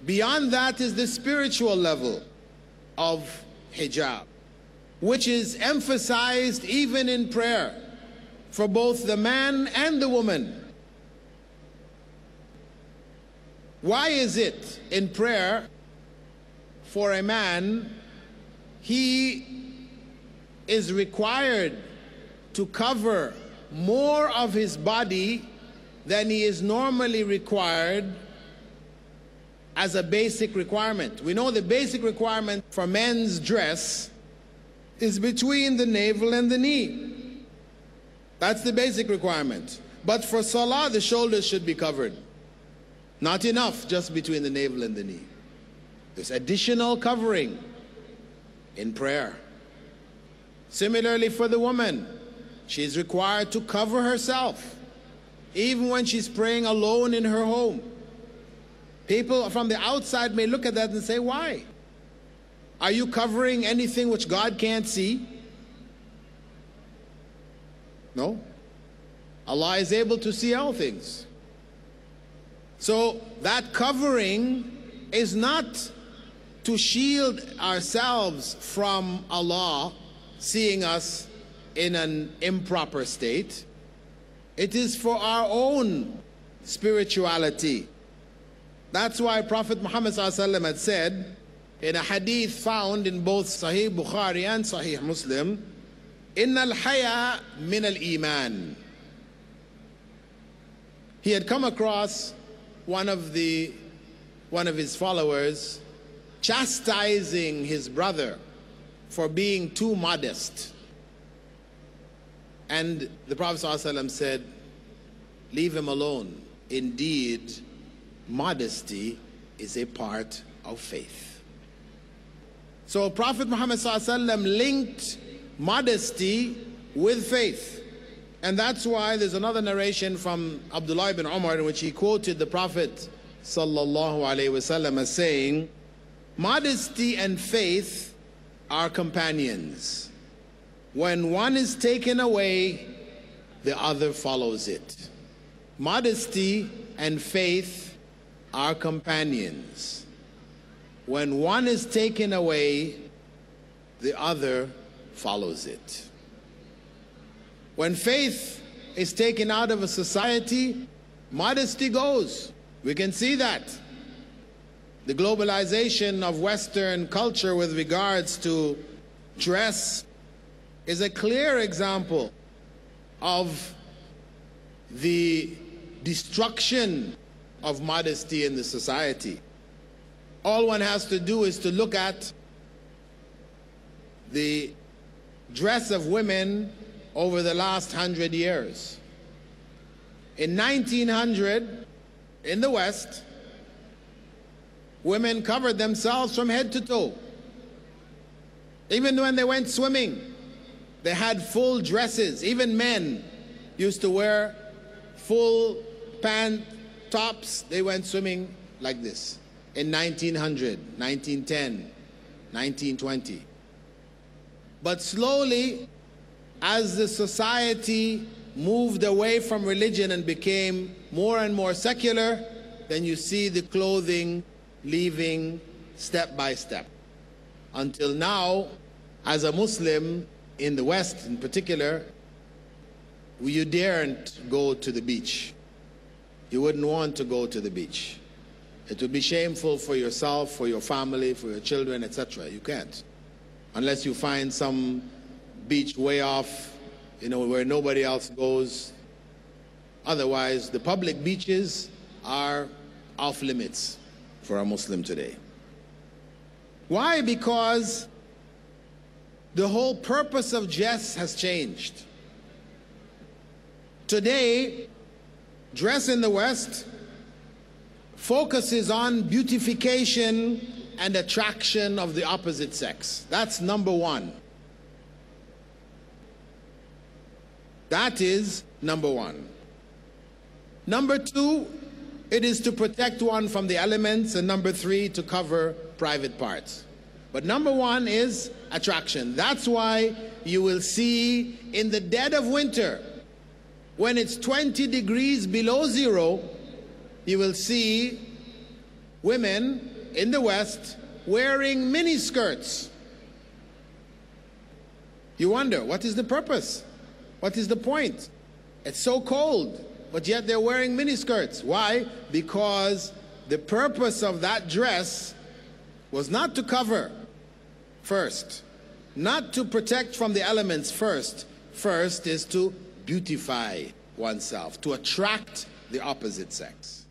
Beyond that is the spiritual level of hijab, which is emphasized even in prayer for both the man and the woman. Why is it in prayer for a man, he is required to cover more of his body than he is normally required as a basic requirement? We know the basic requirement for men's dress is between the navel and the knee. That's the basic requirement. But for salah, the shoulders should be covered. Not enough just between the navel and the knee. There's additional covering in prayer. Similarly for the woman, she's required to cover herself, even when she's praying alone in her home. People from the outside may look at that and say, why? Are you covering anything which God can't see? No. Allah is able to see all things. So that covering is not to shield ourselves from Allah seeing us in an improper state. It is for our own spirituality. That's why Prophet Muhammad ﷺ had said in a hadith found in both Sahih Bukhari and Sahih Muslim, Inna al-haya min al-iman. He had come across one of his followers chastising his brother for being too modest. And the Prophet ﷺ said, leave him alone. Indeed, modesty is a part of faith. So Prophet Muhammad ﷺ linked modesty with faith. And that's why there's another narration from Abdullah ibn Umar in which he quoted the Prophet ﷺ as saying, modesty and faith are companions. When one is taken away, the other follows it. Modesty and faith are companions. When one is taken away, the other follows it. When faith is taken out of a society, modesty goes. We can see that. The globalization of Western culture with regards to dress is a clear example of the destruction of modesty in the society. All one has to do is to look at the dress of women over the last 100 years. In 1900, in the West, women covered themselves from head to toe. Even when they went swimming, they had full dresses. Even men used to wear full pant tops. They went swimming like this in 1900, 1910, 1920. But slowly, as the society moved away from religion and became more and more secular, then you see the clothing leaving step by step. Until now, as a Muslim in the West in particular, you daren't go to the beach. You wouldn't want to go to the beach. It would be shameful for yourself, for your family, for your children, etc. You can't. Unless you find some beach way off, where nobody else goes. Otherwise, the public beaches are off limits for a Muslim today. Why? Because the whole purpose of dress has changed. Today, dress in the West focuses on beautification and attraction of the opposite sex. That's number one. That is number one. Number two, it is to protect one from the elements, and number three, to cover private parts. But number one is attraction. That's why you will see in the dead of winter, when it's 20 degrees below zero, you will see women in the West wearing mini skirts. You wonder, what is the purpose? What is the point? It's so cold, but yet they're wearing mini skirts. Why? Because the purpose of that dress was not to cover first, not to protect from the elements first. First is to beautify oneself, to attract the opposite sex.